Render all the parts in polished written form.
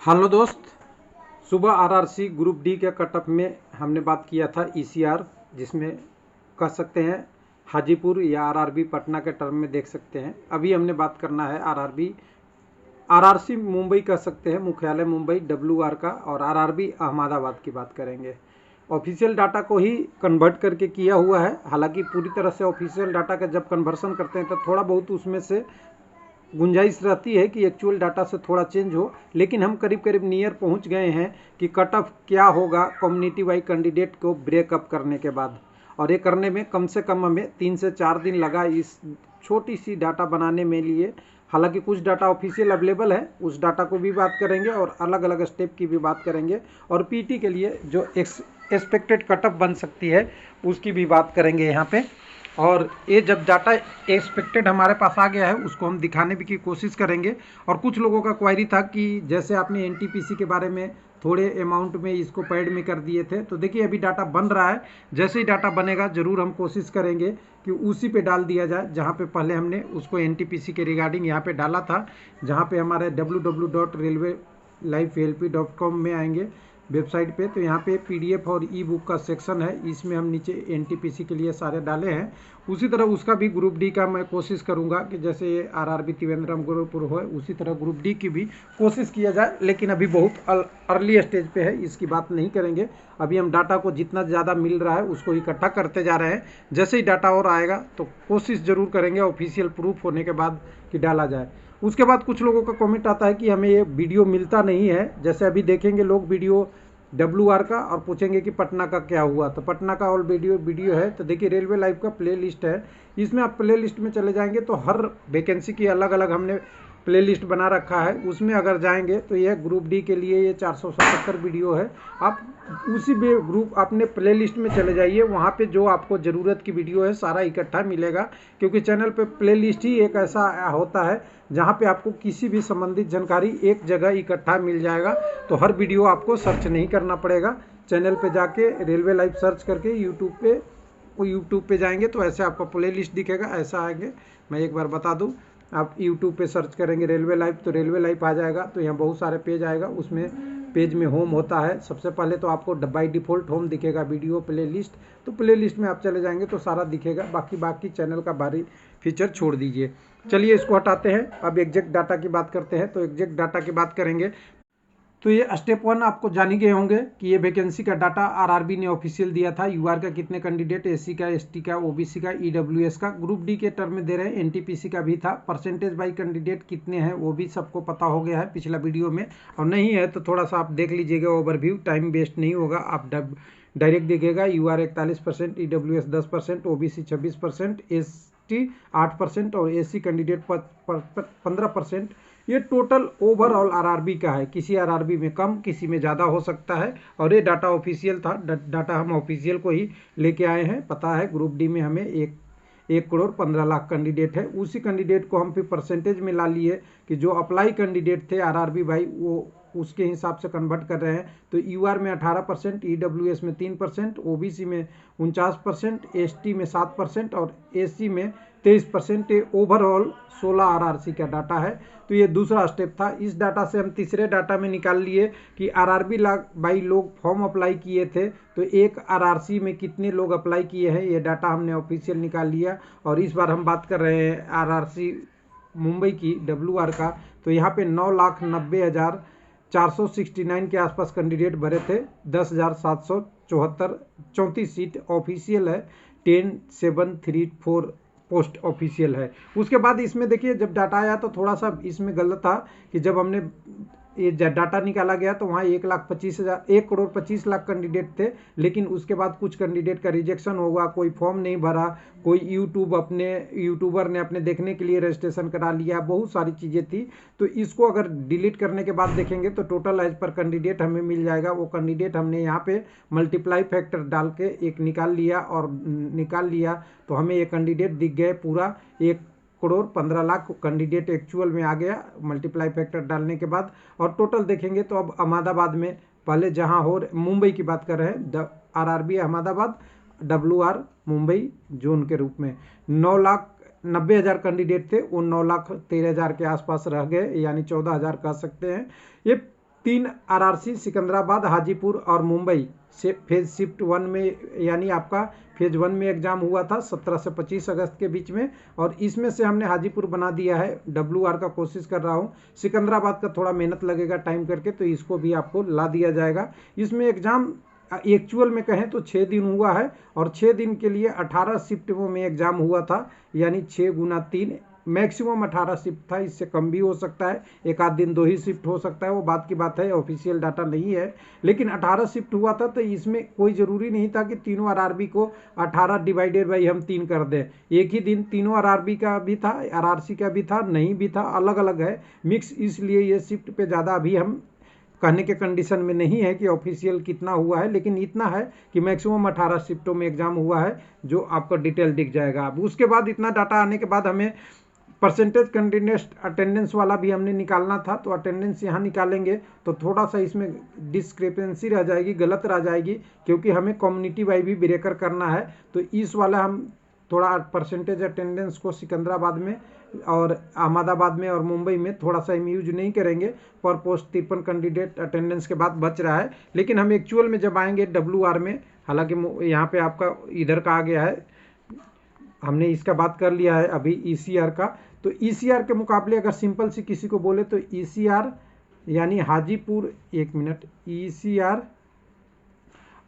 Hello दोस्त। सुबह RRC group D के कटअप में हमने बात किया था ईसीआर, जिसमें कह सकते हैं हाजीपुर या आरआरबी पटना के टर्म में देख सकते हैं। अभी हमने बात करना है आरआरसी मुंबई कह सकते हैं, मुख्यालय मुंबई डब्ल्यूआर का, और आरआरबी अहमदाबाद की बात करेंगे। ऑफिशियल डाटा को ही कन्वर्ट करके किया हुआ है। हालांकि पूरी तरह से ऑफिशियल डाटा का जब कन्वर्सन करते हैं तो थोड़ा बहुत उसमें से गुंजाइश रहती है कि एक्चुअल डाटा से थोड़ा चेंज हो, लेकिन हम करीब करीब नियर पहुंच गए हैं कि कट ऑफ क्या होगा कम्युनिटी वाइज कैंडिडेट को ब्रेकअप करने के बाद। और ये करने में कम से कम हमें 3 से 4 दिन लगा इस छोटी सी डाटा बनाने में लिए। हालांकि कुछ डाटा ऑफिशियल अवेलेबल है, उस डाटा को भी बात करेंगे और अलग अलग स्टेप की भी बात करेंगे, और पीटी के लिए जो एक्सपेक्टेड कटअप बन सकती है उसकी भी बात करेंगे यहाँ पे। और ये जब डाटा एक्सपेक्टेड हमारे पास आ गया है उसको हम दिखाने भी की कोशिश करेंगे। और कुछ लोगों का क्वारी था कि जैसे आपने एनटीपीसी के बारे में थोड़े अमाउंट में इसको पैड में कर दिए थे, तो देखिए अभी डाटा बन रहा है। जैसे ही डाटा बनेगा ज़रूर हम कोशिश करेंगे कि उसी पे डाल दिया जाए जहाँ पे पहले हमने उसको एनटीपीसी के रिगार्डिंग यहाँ पे डाला था, जहाँ पे हमारे www.railwaylivealp.com में आएंगे वेबसाइट पे, तो यहाँ पे पीडीएफ और ई बुक का सेक्शन है, इसमें हम नीचे एनटीपीसी के लिए सारे डाले हैं। उसी तरह उसका भी ग्रुप डी का मैं कोशिश करूँगा कि जैसे ये आरआरबी त्रिवेंद्रम गुरुपुर हो, उसी तरह ग्रुप डी की भी कोशिश किया जाए। लेकिन अभी बहुत अर्ली स्टेज पे है, इसकी बात नहीं करेंगे। अभी हम डाटा को जितना ज़्यादा मिल रहा है उसको इकट्ठा करते जा रहे हैं। जैसे ही डाटा और आएगा तो कोशिश ज़रूर करेंगे ऑफिशियल प्रूफ होने के बाद कि डाला जाए। उसके बाद कुछ लोगों का कमेंट आता है कि हमें ये वीडियो मिलता नहीं है। जैसे अभी देखेंगे लोग वीडियो डब्ल्यूआर का और पूछेंगे कि पटना का क्या हुआ, तो पटना का ऑल वीडियो है। तो देखिए रेलवे लाइव का प्ले लिस्ट है, इसमें आप प्ले लिस्ट में चले जाएंगे तो हर वैकेंसी की अलग अलग हमने प्ले लिस्ट बना रखा है। उसमें अगर जाएंगे तो यह ग्रुप डी के लिए ये 477 वीडियो है। आप उसी ग्रुप अपने प्ले लिस्ट में चले जाइए, वहाँ पे जो आपको ज़रूरत की वीडियो है सारा इकट्ठा मिलेगा। क्योंकि चैनल पे प्ले लिस्ट ही एक ऐसा होता है जहाँ पे आपको किसी भी संबंधित जानकारी एक जगह इकट्ठा मिल जाएगा, तो हर वीडियो आपको सर्च नहीं करना पड़ेगा। चैनल पे जाके रेलवे लाइव सर्च करके यूट्यूब पे जाएंगे तो ऐसे आपका प्ले लिस्ट दिखेगा, ऐसा आएंगे। मैं एक बार बता दूं, आप यूट्यूब पे सर्च करेंगे रेलवे लाइव तो रेलवे लाइव आ जाएगा। तो यहाँ बहुत सारे पेज आएगा, उसमें पेज में होम होता है। सबसे पहले तो आपको बाय डिफ़ॉल्ट होम दिखेगा वीडियो प्ले लिस्ट, तो प्ले लिस्ट में आप चले जाएंगे तो सारा दिखेगा। बाकी चैनल का बारी फीचर छोड़ दीजिए। चलिए इसको हटाते हैं, अब एग्जैक्ट डाटा की बात करते हैं। तो एग्जैक्ट डाटा की बात करेंगे तो ये स्टेप 1 आपको जान ही गए होंगे कि ये वैकेंसी का डाटा आरआरबी ने ऑफिशियल दिया था। यूआर का कितने कैंडिडेट, एससी का, एसटी का, ओबीसी का, ईडब्ल्यूएस का, ग्रुप डी के टर्म में दे रहे हैं। एनटीपीसी का भी था। परसेंटेज बाई कैंडिडेट कितने हैं वो भी सबको पता हो गया है पिछला वीडियो में, और नहीं है तो थोड़ा सा आप देख लीजिएगा ओवरव्यू, टाइम वेस्ट नहीं होगा। आप डायरेक्ट देखिएगा। यूआर 41%, ईडब्ल्यूएस 10%, ओबीसी 26%, एसटी 8% और एससी कैंडिडेट 15%। ये टोटल ओवरऑल आरआरबी का है। किसी आरआरबी में कम, किसी में ज़्यादा हो सकता है। और ये डाटा ऑफिशियल था, डाटा हम ऑफिशियल को ही लेके आए हैं। पता है ग्रुप डी में हमें 1,15,00,000 कैंडिडेट है। उसी कैंडिडेट को हम फिर परसेंटेज में ला लिए कि जो अप्लाई कैंडिडेट थे आरआरबी भाई, वो उसके हिसाब से कन्वर्ट कर रहे हैं। तो यूआर में 18%, ईडब्ल्यूएस में 3%, ओबीसी में 49%, एसटी में 7% और एससी में 23%। ये ओवरऑल 16 आरआरसी का डाटा है। तो ये दूसरा स्टेप था। इस डाटा से हम तीसरे डाटा में निकाल लिए कि आरआरबी बाई लोग फॉर्म अप्लाई किए थे, तो एक आरआरसी में कितने लोग अप्लाई किए हैं, ये डाटा हमने ऑफिशियल निकाल लिया। और इस बार हम बात कर रहे हैं आरआरसी मुंबई की डब्ल्यूआर का। तो यहाँ पे 9,90,469 के आसपास कैंडिडेट भरे थे। 10,734 सीट ऑफिशियल है, 10,734 पोस्ट ऑफिशियल है। उसके बाद इसमें देखिए जब डाटा आया तो थोड़ा सा इसमें गलत था कि जब हमने ये डाटा निकाला गया तो वहाँ 1,25,00,000 कैंडिडेट थे। लेकिन उसके बाद कुछ कैंडिडेट का रिजेक्शन हुआ, कोई फॉर्म नहीं भरा, कोई यूट्यूबर ने अपने देखने के लिए रजिस्ट्रेशन करा लिया, बहुत सारी चीज़ें थी। तो इसको अगर डिलीट करने के बाद देखेंगे तो टोटल एज पर कैंडिडेट हमें मिल जाएगा। वो कैंडिडेट हमने यहाँ पे मल्टीप्लाई फैक्टर डाल के एक निकाल लिया तो हमें ये कैंडिडेट दिख गए। पूरा 1,15,00,000 कैंडिडेट एक्चुअल में आ गया मल्टीप्लाई फैक्टर डालने के बाद। और टोटल देखेंगे तो अब अहमदाबाद में पहले जहां हो मुंबई की बात कर रहे हैं, RRB Ahmedabad, WR Mumbai zone के रूप में 9,90,000 कैंडिडेट थे। वो 9,13,000 के आसपास रह गए, यानी 14,000 कह सकते हैं। ये 3 आरआरसी सिकंदराबाद, हाजीपुर और मुंबई से फेज शिफ्ट 1 में, यानी आपका फेज 1 में एग्जाम हुआ था 17 से 25 अगस्त के बीच में, और इसमें से हमने हाजीपुर बना दिया है। WR का कोशिश कर रहा हूँ। सिकंदराबाद का थोड़ा मेहनत लगेगा टाइम करके, तो इसको भी आपको ला दिया जाएगा। इसमें एग्जाम एक्चुअल में कहें तो 6 दिन हुआ है, और 6 दिन के लिए 18 शिफ्टों में एग्जाम हुआ था, यानी 6 गुना 3, मैक्सिमम 18 शिफ्ट था। इससे कम भी हो सकता है, एक आध दिन 2 ही शिफ्ट हो सकता है, वो बात की बात है, ऑफिशियल डाटा नहीं है। लेकिन 18 शिफ्ट हुआ था, तो इसमें कोई ज़रूरी नहीं था कि तीनों आरआरबी को 18 डिवाइडेड बाई हम 3 कर दें। एक ही दिन तीनों आरआरबी का भी था, आरआरसी का भी था, नहीं भी था, अलग अलग है, मिक्स। इसलिए ये शिफ्ट पे ज़्यादा अभी हम कहने के कंडीशन में नहीं है कि ऑफिशियल कितना हुआ है, लेकिन इतना है कि मैक्सिमम 18 शिफ्टों में एग्जाम हुआ है, जो आपको डिटेल दिख जाएगा। अब उसके बाद इतना डाटा आने के बाद हमें परसेंटेज कैंडिडेट अटेंडेंस वाला भी हमने निकालना था, तो अटेंडेंस यहाँ निकालेंगे तो थोड़ा सा इसमें डिस्क्रिपेंसी रह जाएगी, गलत रह जाएगी, क्योंकि हमें कम्युनिटी वाइज भी ब्रेकर करना है। तो इस वाला हम थोड़ा परसेंटेज अटेंडेंस को सिकंदराबाद में और अहमदाबाद में और मुंबई में थोड़ा सा हम यूज नहीं करेंगे। पर पोस्ट 53 कैंडिडेट अटेंडेंस के बाद बच रहा है, लेकिन हम एक्चुअल में जब आएंगे WR में, हालांकि यहाँ पे आपका इधर का आ गया है, हमने इसका बात कर लिया है अभी ECR का। तो ECR के मुकाबले अगर सिंपल सी किसी को बोले तो ECR यानी हाजीपुर, एक मिनट, ECR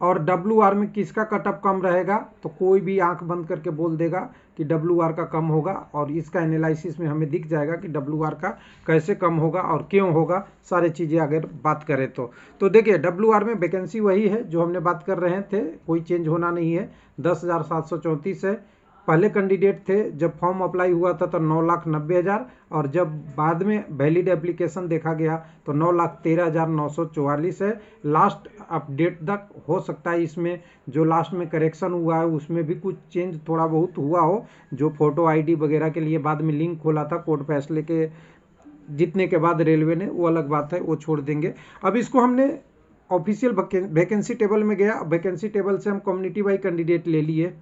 और WR में किसका कटअप कम रहेगा, तो कोई भी आंख बंद करके बोल देगा कि WR का कम होगा, और इसका एनालिसिस में हमें दिख जाएगा कि WR का कैसे कम होगा और क्यों होगा, सारी चीज़ें अगर बात करें तो देखिए WR में वैकेंसी वही है जो हमने बात कर रहे थे, कोई चेंज होना नहीं है, 10,734 है। पहले कैंडिडेट थे जब फॉर्म अप्लाई हुआ था तो 9,90,000, और जब बाद में वैलिड एप्लीकेशन देखा गया तो 9,13,944 है। लास्ट अपडेट तक हो सकता है इसमें जो लास्ट में करेक्शन हुआ है उसमें भी कुछ चेंज थोड़ा बहुत हुआ हो, जो फोटो ID वगैरह के लिए बाद में लिंक खोला था कोर्ट फैसले के जीतने के बाद रेलवे ने, वो अलग बात है, वो छोड़ देंगे। अब इसको हमने ऑफिशियल वैकेंसी टेबल में गया, वैकेंसी टेबल से हम कम्युनिटी वाइज कैंडिडेट ले लिए,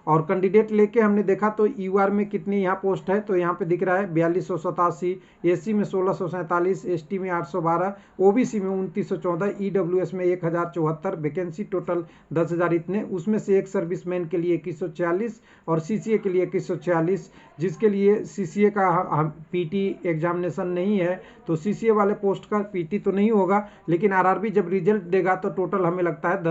और कैंडिडेट लेके हमने देखा तो UR में कितनी यहाँ पोस्ट है, तो यहाँ पे दिख रहा है 4287, SC में 1647, ST में 812, OBC में 2914, EWS में 1074, वैकेंसी टोटल 10,000 इतने, उसमें से एक सर्विसमैन के लिए 2146 और CCA के लिए 2146, जिसके लिए CCA का PT एग्जामिनेशन नहीं है, तो CCA वाले पोस्ट का PT तो नहीं होगा, लेकिन RRB जब रिजल्ट देगा तो टोटल हमें लगता है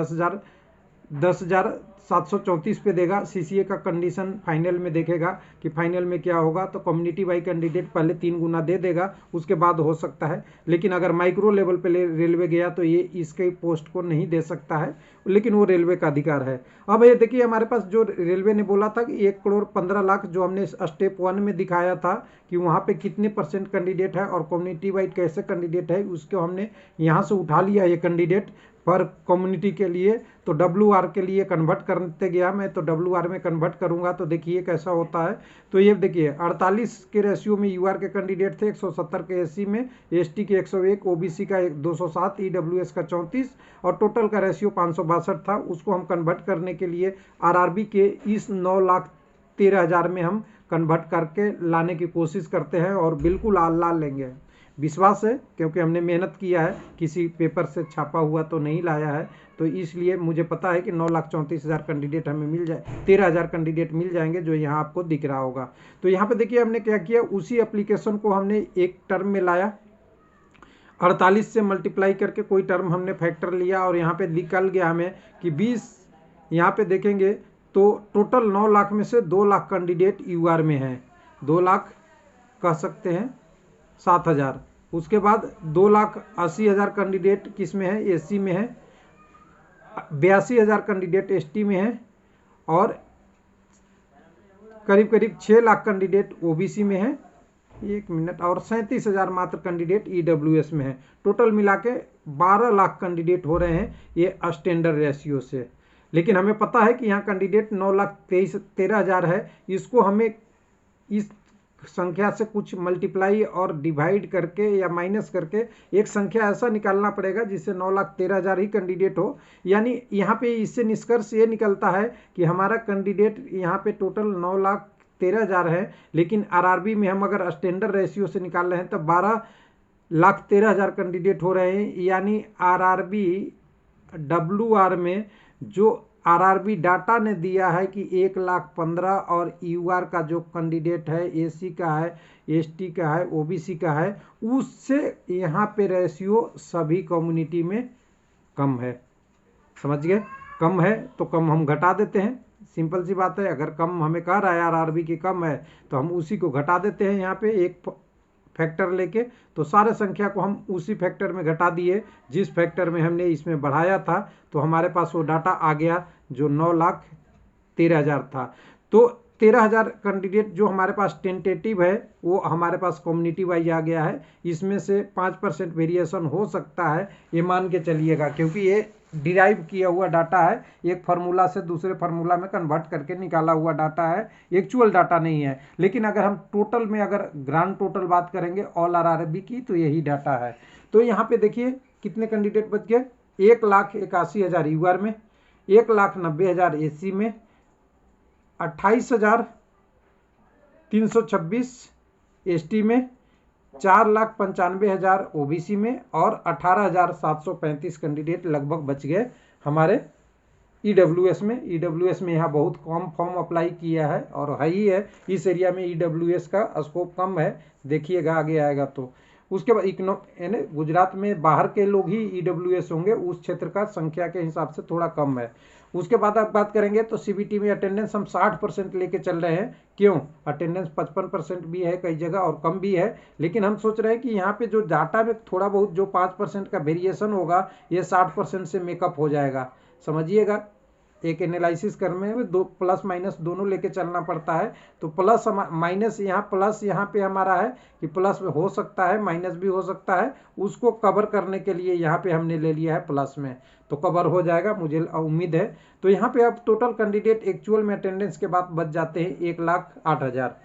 10,734 पे देगा। CCA का कंडीशन फाइनल में देखेगा कि फाइनल में क्या होगा, तो कम्युनिटी वाइज कैंडिडेट पहले 3 गुना दे देगा, उसके बाद हो सकता है। लेकिन अगर माइक्रो लेवल पे रेलवे गया तो ये इसके पोस्ट को नहीं दे सकता है, लेकिन वो रेलवे का अधिकार है। अब ये देखिए हमारे पास जो रेलवे ने बोला था कि 1,15,00,000 जो हमने स्टेप 1 में दिखाया था कि वहाँ पे कितने % कैंडिडेट है और कम्युनिटी वाइज कैसे कैंडिडेट है, उसको हमने यहाँ से उठा लिया ये कैंडिडेट पर कम्युनिटी के लिए। तो WR के लिए कन्वर्ट करते गया मैं, तो WR में कन्वर्ट करूंगा तो देखिए कैसा होता है। तो ये देखिए 48 के रेशियो में UR के कैंडिडेट थे, 170 के SC में, ST के 101, OBC का 207, EWS का 34 और टोटल का रेशियो 562 था। उसको हम कन्वर्ट करने के लिए RRB के इस 9,13,000 में हम कन्वर्ट करके लाने की कोशिश करते हैं, और बिल्कुल ला लेंगे, विश्वास है, क्योंकि हमने मेहनत किया है, किसी पेपर से छापा हुआ तो नहीं लाया है। तो इसलिए मुझे पता है कि 9,34,000 कैंडिडेट हमें मिल जाए, 13,000 कैंडिडेट मिल जाएंगे, जो यहाँ आपको दिख रहा होगा। तो यहाँ पे देखिए हमने क्या किया, उसी एप्लीकेशन को हमने एक टर्म में लाया, 48 से मल्टीप्लाई करके कोई टर्म हमने फैक्टर लिया, और यहाँ पे निकल गया हमें कि 20, यहाँ पे देखेंगे तो टोटल 9 लाख में से 2 लाख कैंडिडेट UR में है, 2 लाख कह सकते हैं 7,000। उसके बाद 2,80,000 कैंडिडेट किस में है, SC में है, 82,000 कैंडिडेट ST में है, और करीब करीब 6 लाख कैंडिडेट OBC में है, एक मिनट, और 37,000 मात्र कैंडिडेट EWS में है। टोटल मिला के 12 लाख कैंडिडेट हो रहे हैं ये स्टैंडर्ड रेशियो से। लेकिन हमें पता है कि यहाँ कैंडिडेट 9,13,000 है, इसको हमें इस संख्या से कुछ मल्टीप्लाई और डिवाइड करके या माइनस करके एक संख्या ऐसा निकालना पड़ेगा जिससे 9,13,000 ही कैंडिडेट हो। यानी यहाँ पे इससे निष्कर्ष ये निकलता है कि हमारा कैंडिडेट यहाँ पे टोटल 9,13,000 है, लेकिन RRB में हम अगर स्टैंडर्ड रेशियो से निकाल रहे हैं तो 1,13,000 कैंडिडेट हो रहे हैं। यानी आरआरबी WR में जो आरआरबी डाटा ने दिया है कि 1,15,000 और यूआर का जो कैंडिडेट है एसी का है, एसटी का है, ओबीसी का है, उससे यहाँ पे रेशियो सभी कम्युनिटी में कम है। समझ गए? कम है तो कम हम घटा देते हैं, सिंपल सी बात है। अगर कम हमें कह रहा है आरआरबी की कम है तो हम उसी को घटा देते हैं यहाँ पे एक फैक्टर लेके। तो सारे संख्या को हम उसी फैक्टर में घटा दिए जिस फैक्टर में हमने इसमें बढ़ाया था, तो हमारे पास वो डाटा आ गया जो 9,13,000 था। तो 13,000 कैंडिडेट जो हमारे पास टेंटेटिव है वो हमारे पास कम्युनिटी वाइज आ गया है। इसमें से 5% वेरिएशन हो सकता है, ये मान के चलिएगा, क्योंकि ये डिराइव किया हुआ डाटा है, एक फार्मूला से दूसरे फार्मूला में कन्वर्ट करके निकाला हुआ डाटा है, एक्चुअल डाटा नहीं है। लेकिन अगर हम टोटल में अगर ग्रांड टोटल बात करेंगे ऑल आरआरबी की तो यही डाटा है। तो यहाँ पे देखिए कितने कैंडिडेट बच गए, 1,81,000 यूआर में, 1,90,000 एसी में, 28,326 एसटी में, 4,95,000 ओबीसी में और 18,735 कैंडिडेट लगभग बच गए हमारे ईडब्ल्यूएस में। ईडब्ल्यूएस में यहाँ बहुत कम फॉर्म अप्लाई किया है और है ही है, इस एरिया में ईडब्ल्यूएस का स्कोप कम है, देखिएगा आगे आएगा। तो उसके बाद यानी गुजरात में बाहर के लोग ही ईडब्ल्यूएस होंगे, उस क्षेत्र का संख्या के हिसाब से थोड़ा कम है। उसके बाद आप बात करेंगे तो सीबीटी में अटेंडेंस हम 60% लेके चल रहे हैं। क्यों? अटेंडेंस 55% भी है कई जगह और कम भी है, लेकिन हम सोच रहे हैं कि यहाँ पे जो डाटा में थोड़ा बहुत जो 5% का वेरिएशन होगा ये 60% से मेकअप हो जाएगा। समझिएगा, एक एनालिसिस करने में दो प्लस माइनस दोनों लेके चलना पड़ता है। तो प्लस माइनस यहाँ प्लस यहाँ पे हमारा है कि प्लस में हो सकता है, माइनस भी हो सकता है, उसको कवर करने के लिए यहाँ पे हमने ले लिया है प्लस में, तो कवर हो जाएगा मुझे उम्मीद है। तो यहाँ पे अब टोटल कैंडिडेट एक्चुअल में अटेंडेंस के बाद बच जाते हैं 1,08,000,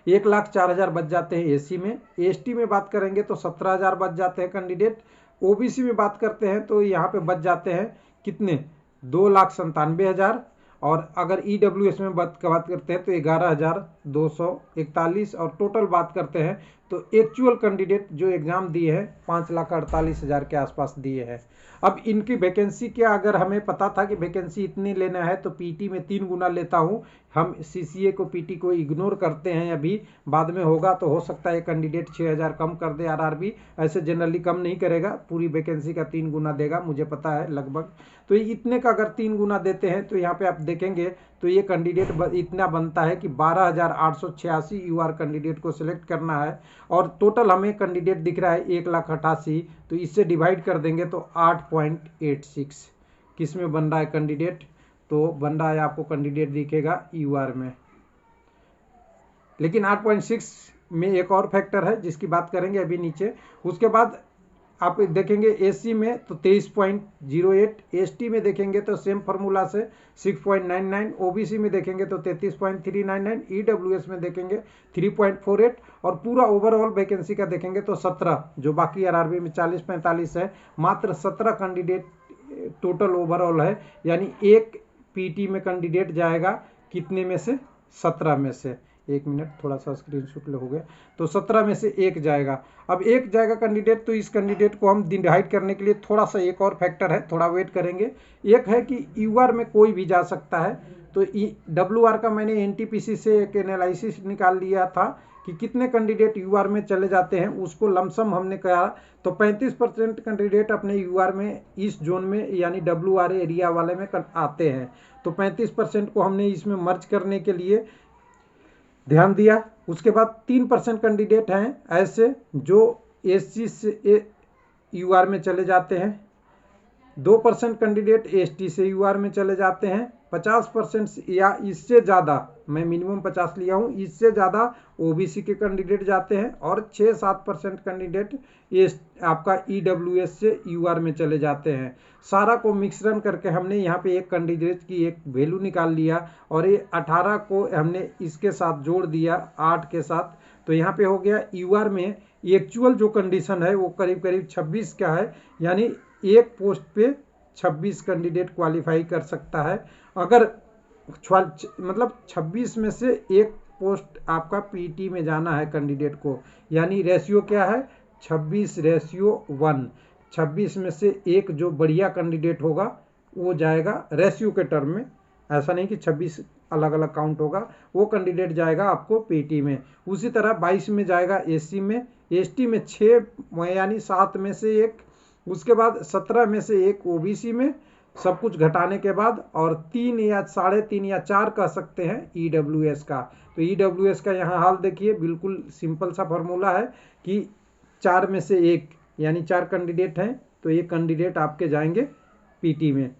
1,04,000 बच जाते हैं एसी में। एसटी में बात करेंगे तो 17,000 बच जाते हैं कैंडिडेट। ओबीसी में बात करते हैं तो यहाँ पे बच जाते हैं कितने, 2,97,000। और अगर ईडब्ल्यूएस में बात करते हैं तो 11,241 और टोटल बात करते हैं तो एक्चुअल कैंडिडेट जो एग्जाम दिए हैं 5,48,000 के आसपास दिए हैं। अब इनकी वैकेंसी क्या, अगर हमें पता था कि वैकेंसी इतनी लेना है तो पीटी में 3 गुना लेता हूं, हम सीसीए को पीटी को इग्नोर करते हैं, अभी बाद में होगा तो हो सकता है कैंडिडेट 6,000 कम कर दे आरआरबी, ऐसे जनरली कम नहीं करेगा, पूरी वैकेंसी का 3 गुना देगा, मुझे पता है लगभग। तो इतने का अगर 3 गुना देते हैं तो यहाँ पे आप देखेंगे तो ये कैंडिडेट इतना बनता है कि 12,886 यूआर कैंडिडेट को सिलेक्ट करना है। और टोटल हमें कैंडिडेट दिख रहा है 1,88,000, तो इससे डिवाइड कर देंगे तो 8.86 किस में बन रहा है कैंडिडेट, तो बन रहा है आपको कैंडिडेट दिखेगा यूआर में। लेकिन 8.6 में एक और फैक्टर है जिसकी बात करेंगे अभी नीचे। उसके बाद आप देखेंगे एसी में तो 23.08, एसटी में देखेंगे तो सेम फार्मूला से 6.99, ओबीसी में देखेंगे तो 33.399, ईडब्ल्यूएस में देखेंगे 3.48 और पूरा ओवरऑल वैकेंसी का देखेंगे तो 17, जो बाकी आरआरबी में 40-45 है, मात्र 17 कैंडिडेट टोटल ओवरऑल है। यानी एक पीटी में कैंडिडेट जाएगा कितने में से, 17 में से। एक मिनट, थोड़ा सा स्क्रीनशॉट हो गया, तो 17 में से एक जाएगा। अब एक जाएगा कैंडिडेट, तो इस कैंडिडेट को हम डिवाइड करने के लिए थोड़ा सा एक और फैक्टर है, थोड़ा वेट करेंगे। एक है कि यूआर में कोई भी जा सकता है, तो डब्ल्यूआर का मैंने एनटीपीसी से एक एनालिसिस निकाल लिया था कि कितने कैंडिडेट यूआर में चले जाते हैं, उसको लमसम हमने कहा तो 35% कैंडिडेट अपने यूआर में इस जोन में यानी डब्ल्यूआर एरिया वाले में आते हैं। तो 35% को हमने इसमें मर्ज करने के लिए ध्यान दिया। उसके बाद 3% कैंडिडेट हैं ऐसे जो एससी से यूआर में चले जाते हैं, 2% कैंडिडेट एसटी से यूआर में चले जाते हैं, 50% या इससे ज़्यादा, मैं मिनिमम 50 लिया हूँ, इससे ज़्यादा ओबीसी के कैंडिडेट जाते हैं और 6-7% कैंडिडेट आपका ईडब्ल्यूएस से यूआर में चले जाते हैं। सारा को मिश्रण करके हमने यहाँ पे एक कैंडिडेट की एक वैल्यू निकाल लिया और ये 18 को हमने इसके साथ जोड़ दिया 8 के साथ, तो यहाँ पे हो गया यूआर में एक्चुअल जो कंडीशन है वो करीब करीब 26 का है। यानी एक पोस्ट पे 26 कैंडिडेट क्वालिफाई कर सकता है। अगर मतलब 26 में से एक पोस्ट आपका पीटी में जाना है कैंडिडेट को, यानी रेशियो क्या है 26:1। 26 में से एक जो बढ़िया कैंडिडेट होगा वो जाएगा रेशियो के टर्म में, ऐसा नहीं कि 26 अलग अलग काउंट होगा, वो कैंडिडेट जाएगा आपको पीटी में। उसी तरह 22 में जाएगा एससी में, एसटी में 6 यानी 7 में से एक, उसके बाद 17 में से एक ओबीसी में, सब कुछ घटाने के बाद, और 3 या 3.5 या 4 कह सकते हैं ईडब्ल्यूएस का। तो ईडब्ल्यूएस का यहाँ हाल देखिए, बिल्कुल सिंपल सा फॉर्मूला है कि 4 में से एक, यानी 4 कैंडिडेट हैं तो ये कैंडिडेट आपके जाएंगे पीटी में।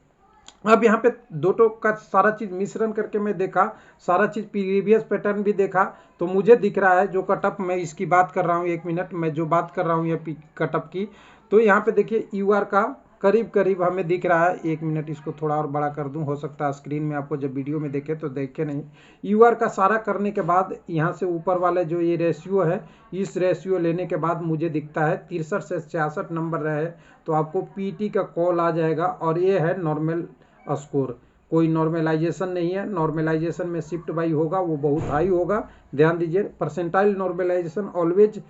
अब यहाँ पे दोनों का सारा चीज मिश्रण करके मैं देखा, सारा चीज प्रीवियस पैटर्न भी देखा, तो मुझे दिख रहा है जो कटअप मैं इसकी बात कर रहा हूँ, 1 मिनट मैं जो बात कर रहा हूँ ये कटअप की, तो यहाँ पे देखिए यूआर का करीब करीब हमें दिख रहा है, 1 मिनट इसको थोड़ा और बड़ा कर दूं, हो सकता है स्क्रीन में आपको जब वीडियो में देखे तो देखे नहीं। यूआर का सारा करने के बाद यहाँ से ऊपर वाले जो ये रेशियो है, इस रेशियो लेने के बाद मुझे दिखता है 63 से 66 नंबर रहे तो आपको पीटी का कॉल आ जाएगा, और ये है नॉर्मल स्कोर, कोई नॉर्मलाइजेशन नहीं है। नॉर्मलाइजेशन में शिफ्ट बाई होगा, वो बहुत हाई होगा, ध्यान दीजिए। Percentile normalization always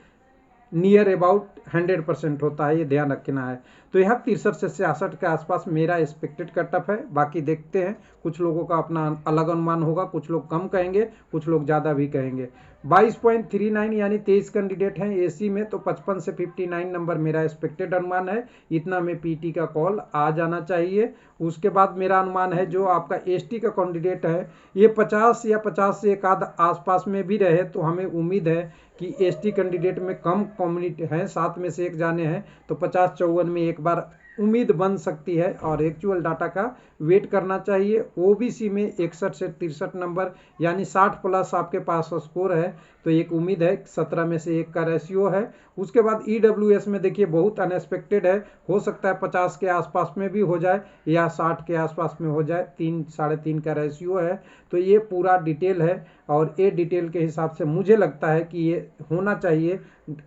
near about 100% होता है, ये ध्यान रखना है। तो यहाँ 63 से 66 के आसपास मेरा एक्सपेक्टेड कटअप है, बाकी देखते हैं, कुछ लोगों का अपना अलग अनुमान होगा, कुछ लोग कम कहेंगे, कुछ लोग ज़्यादा भी कहेंगे। 22.39 यानी 23 कैंडिडेट हैं एसी में, तो 55 से 59 नंबर मेरा एक्सपेक्टेड अनुमान है, इतना में पीटी का कॉल आ जाना चाहिए। उसके बाद मेरा अनुमान है जो आपका एसटी का कैंडिडेट है, ये 50 या 50 से एक आध आसपास में भी रहे तो हमें उम्मीद है कि एसटी कैंडिडेट में कम कम्युनिटी हैं, 7 में से एक जाने हैं, तो 50-54 में एक बार उम्मीद बन सकती है, और एक्चुअल डाटा का वेट करना चाहिए। ओबीसी में 61 से 63 नंबर यानी 60 प्लस आपके पास स्कोर है, तो एक उम्मीद है 17 में से एक का रेशियो है। उसके बाद ईडब्ल्यूएस में देखिए बहुत अनएक्सपेक्टेड है, हो सकता है 50 के आसपास में भी हो जाए या 60 के आसपास में हो जाए, 3-3.5 का रेशियो है। तो ये पूरा डिटेल है, और ये डिटेल के हिसाब से मुझे लगता है कि ये होना चाहिए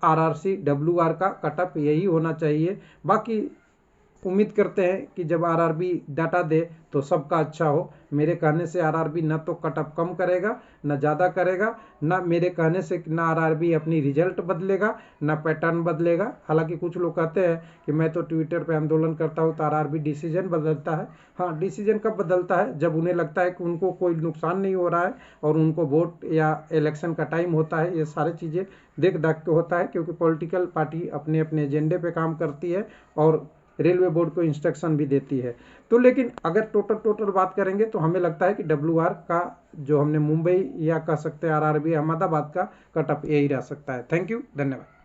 आरआरसी डब्ल्यूआर का कटअप, यही होना चाहिए। बाकी उम्मीद करते हैं कि जब आरआरबी डाटा दे तो सबका अच्छा हो। मेरे कहने से आरआरबी न तो कटअप कम करेगा, न ज़्यादा करेगा, न मेरे कहने से न आरआरबी अपनी रिजल्ट बदलेगा, न पैटर्न बदलेगा। हालांकि कुछ लोग कहते हैं कि मैं तो ट्विटर पे आंदोलन करता हूँ तो आरआरबी डिसीजन बदलता है। हाँ, डिसीजन कब बदलता है? जब उन्हें लगता है कि उनको कोई नुकसान नहीं हो रहा है और उनको वोट या इलेक्शन का टाइम होता है। ये सारी चीज़ें देख दाख के होता है, क्योंकि पॉलिटिकल पार्टी अपने अपने एजेंडे पे काम करती है और रेलवे बोर्ड को इंस्ट्रक्शन भी देती है। तो लेकिन अगर टोटल बात करेंगे तो हमें लगता है कि डब्ल्यूआर का जो हमने मुंबई या कह सकते हैं आरआरबी अहमदाबाद का कटअप यही रह सकता है। थैंक यू, धन्यवाद।